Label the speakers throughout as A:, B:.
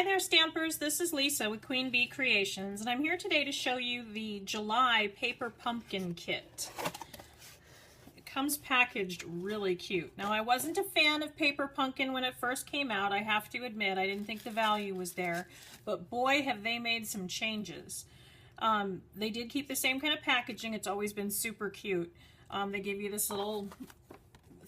A: Hi there, Stampers. This is Lisa with Queen Bee Creations, and I'm here today to show you the July Paper Pumpkin Kit. It comes packaged really cute. Now, I wasn't a fan of Paper Pumpkin when it first came out. I have to admit, I didn't think the value was there, but boy, have they made some changes. They did keep the same kind of packaging. It's always been super cute. They give you this little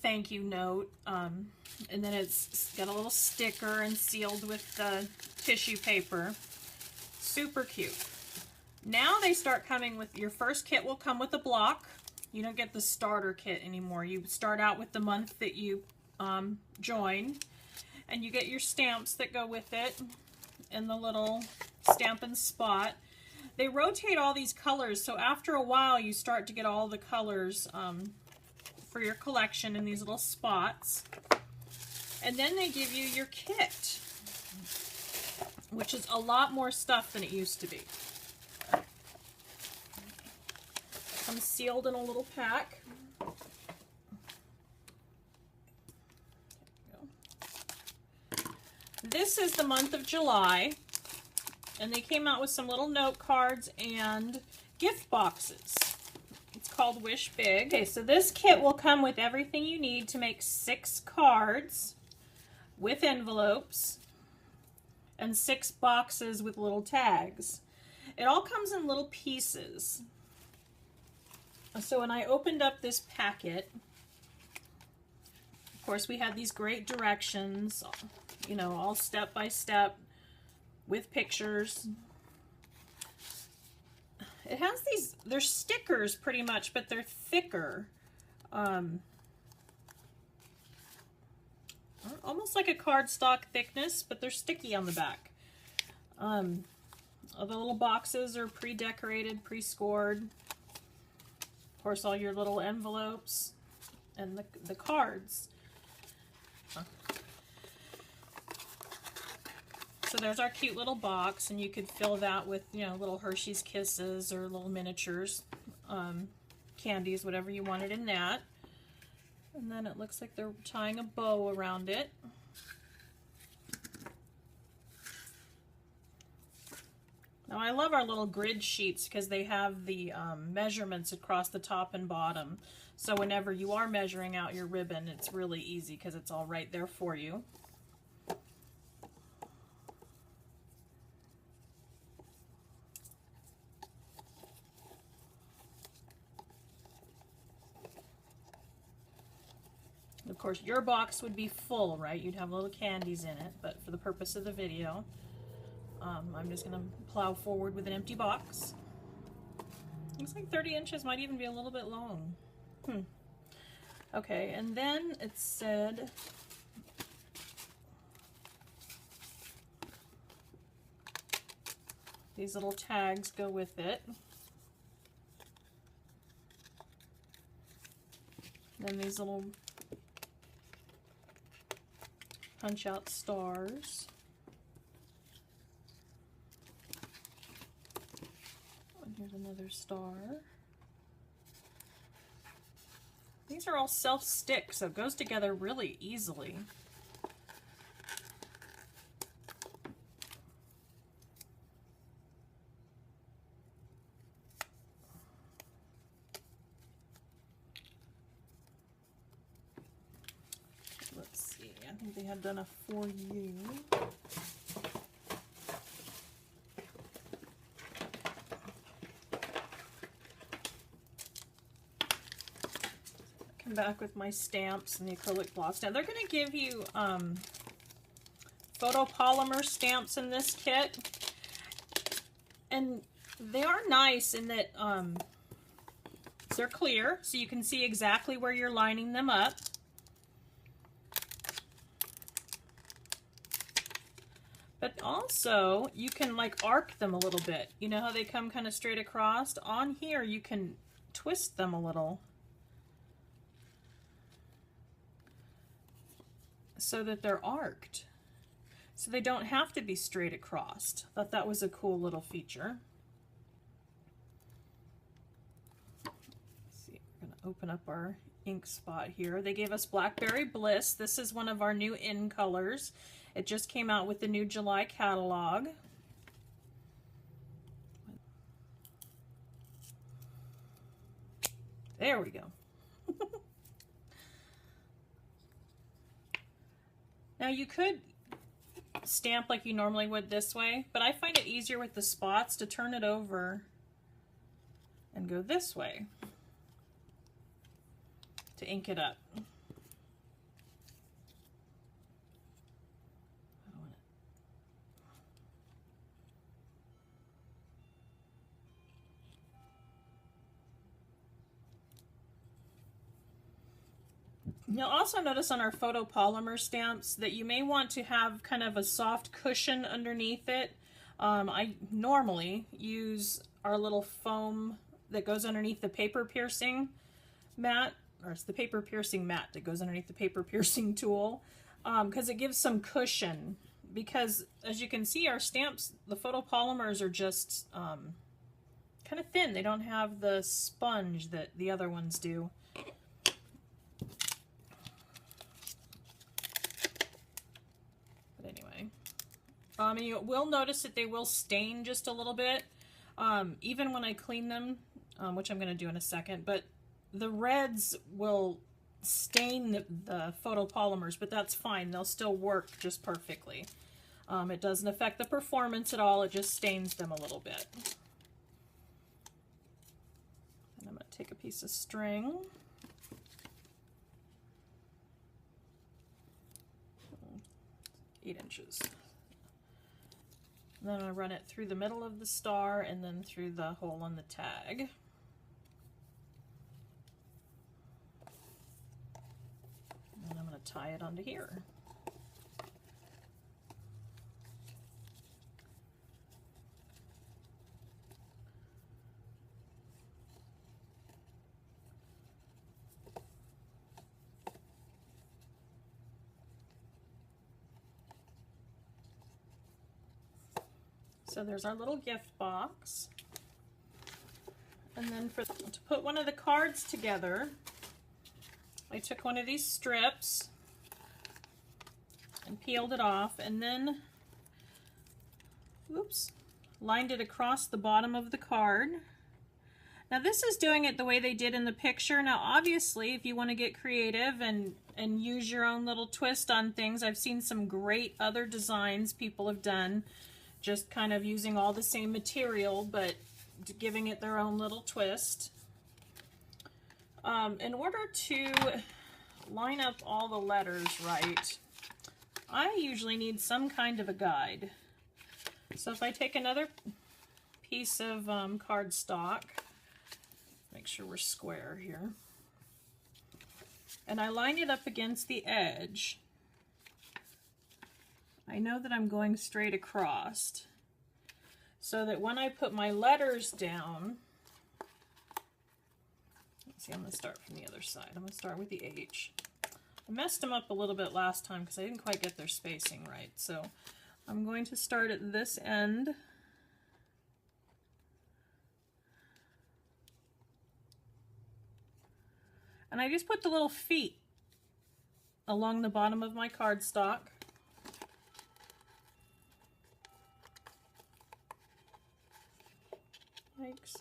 A: thank you note, and then it's got a little sticker and sealed with the tissue paper. Super cute. Now they start coming with, your first kit will come with a block. You don't get the starter kit anymore. You start out with the month that you join, and you get your stamps that go with it and the little Stampin' Spot. They rotate all these colors, so after a while you start to get all the colors for your collection in these little spots. And then they give you your kit, which is a lot more stuff than it used to be. Comes sealed in a little pack. This is the month of July, and they came out with some little note cards and gift boxes. It's called Wish Big. Okay, so this kit will come with everything you need to make 6 cards with envelopes and 6 boxes with little tags. It all comes in little pieces. So when I opened up this packet, of course we had these great directions, you know, all step by step with pictures. It has these, they're stickers pretty much, but they're thicker. Almost like a cardstock thickness, but they're sticky on the back. The little boxes are pre-decorated, pre-scored. Of course, all your little envelopes and the cards. So there's our cute little box, and you could fill that with, you know, little Hershey's Kisses or little miniatures, candies, whatever you wanted in that. And then it looks like they're tying a bow around it. Now I love our little grid sheets because they have the measurements across the top and bottom. So whenever you are measuring out your ribbon, it's really easy because it's all right there for you. Of course, your box would be full, right? You'd have little candies in it, but for the purpose of the video, I'm just going to plow forward with an empty box. Looks like 30 inches might even be a little bit long. Okay, and then it said, these little tags go with it. Then these little punch out stars. And here's another star. These are all self-stick, so it goes together really easily. I think they had done a for you. Come back with my stamps and the acrylic blocks. Now they're going to give you photopolymer stamps in this kit, and they are nice in that they're clear, so you can see exactly where you're lining them up. But also, you can like arc them a little bit. You know how they come kind of straight across? On here, you can twist them a little so that they're arced. So they don't have to be straight across. I thought that was a cool little feature. Let's see, we're going to open up our ink spot here. They gave us Blackberry Bliss. This is one of our new in colors. It just came out with the new July catalog. There we go. Now you could stamp like you normally would this way, but I find it easier with the spots to turn it over and go this way to ink it up. You'll also notice on our photopolymer stamps that you may want to have kind of a soft cushion underneath it. I normally use our little foam that goes underneath the paper piercing mat, or it's the paper piercing mat that goes underneath the paper piercing tool, because it gives some cushion. Because as you can see, our stamps, the photopolymers are just kind of thin. They don't have the sponge that the other ones do. And you will notice that they will stain just a little bit, even when I clean them, which I'm going to do in a second, but the reds will stain the photopolymers, but that's fine. They'll still work just perfectly. It doesn't affect the performance at all. It just stains them a little bit. And I'm going to take a piece of string. 8 inches. Then I run it through the middle of the star and then through the hole on the tag. And then I'm going to tie it onto here. So there's our little gift box. And then to put one of the cards together, I took one of these strips and peeled it off, and then, oops, lined it across the bottom of the card. Now this is doing it the way they did in the picture. Now obviously, if you want to get creative and use your own little twist on things, I've seen some great other designs people have done, just kind of using all the same material, but giving it their own little twist. In order to line up all the letters right, I usually need some kind of a guide. So if I take another piece of cardstock, make sure we're square here, and I line it up against the edge, I know that I'm going straight across, so that when I put my letters down, let's see, I'm going to start from the other side. I'm going to start with the H. I messed them up a little bit last time because I didn't quite get their spacing right. So I'm going to start at this end. And I just put the little feet along the bottom of my cardstock. Thanks.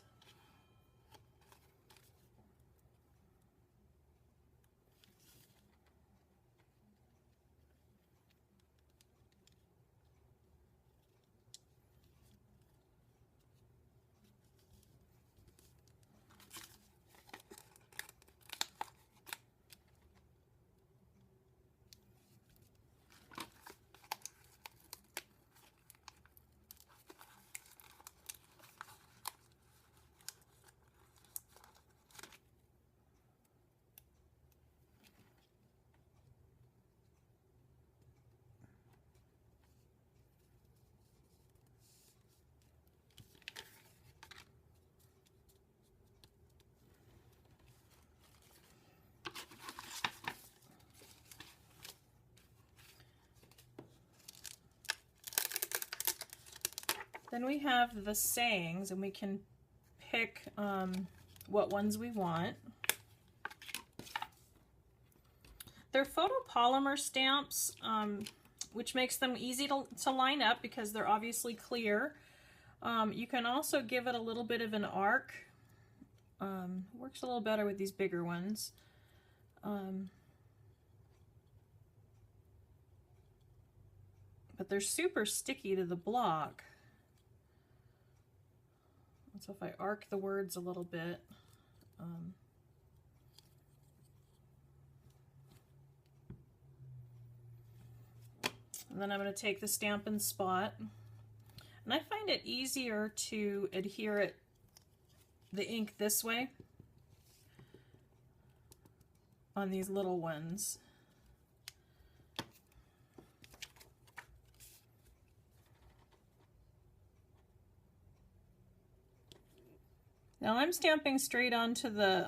A: Then we have the sayings, and we can pick what ones we want. They're photopolymer stamps. which makes them easy to line up because they're obviously clear. You can also give it a little bit of an arc. Works a little better with these bigger ones. But they're super sticky to the block. So if I arc the words a little bit, and then I'm going to take the Stampin' Spot, and I find it easier to adhere the ink this way on these little ones. Now I'm stamping straight onto the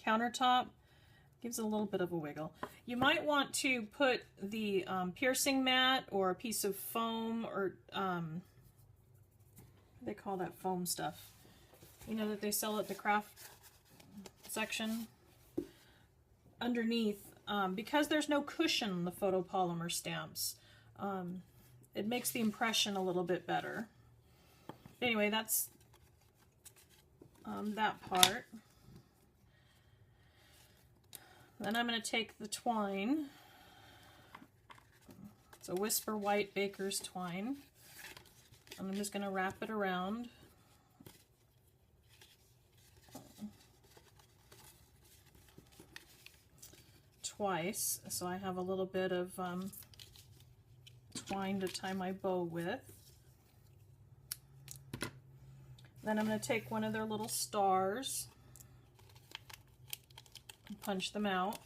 A: countertop. Gives it a little bit of a wiggle. You might want to put the piercing mat or a piece of foam, or they call that foam stuff, you know, that they sell at the craft section, underneath, because there's no cushion on the photopolymer stamps. It makes the impression a little bit better. Anyway, that's that part. Then I'm going to take the twine. It's a Whisper White Baker's twine. And I'm just going to wrap it around. Twice, so I have a little bit of twine to tie my bow with. Then I'm going to take one of their little stars and punch them out.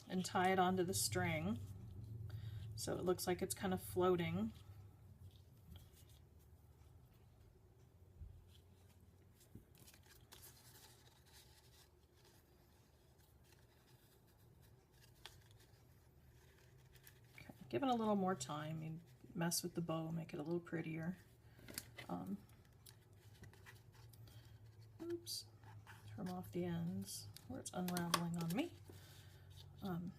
A: And tie it onto the string so it looks like it's kind of floating. Give it a little more time. You mess with the bow, make it a little prettier. Oops, trim off the ends where it's unraveling on me. And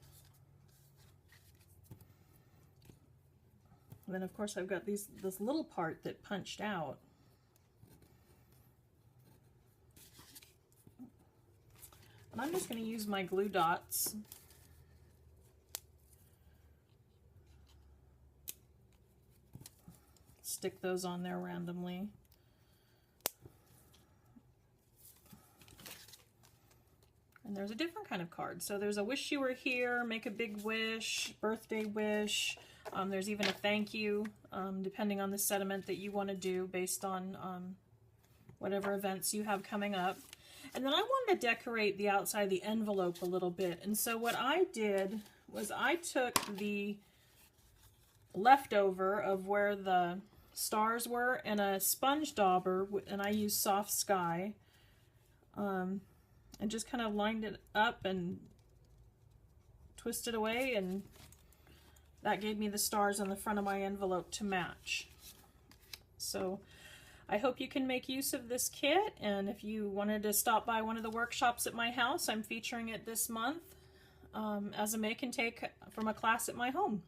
A: then of course I've got this little part that punched out. And I'm just going to use my glue dots. Stick those on there randomly. And there's a different kind of card. So there's a wish you were here, make a big wish, birthday wish. There's even a thank you, depending on the sentiment that you want to do based on whatever events you have coming up. And then I wanted to decorate the outside of the envelope a little bit. And so what I did was I took the leftover of where the stars were and a sponge dauber, and I used Soft Sky, and just kind of lined it up and twisted away, and that gave me the stars on the front of my envelope to match. So I hope you can make use of this kit, and if you wanted to stop by one of the workshops at my house, I'm featuring it this month as a make and take from a class at my home.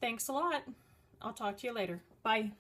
A: Thanks a lot. I'll talk to you later. Bye.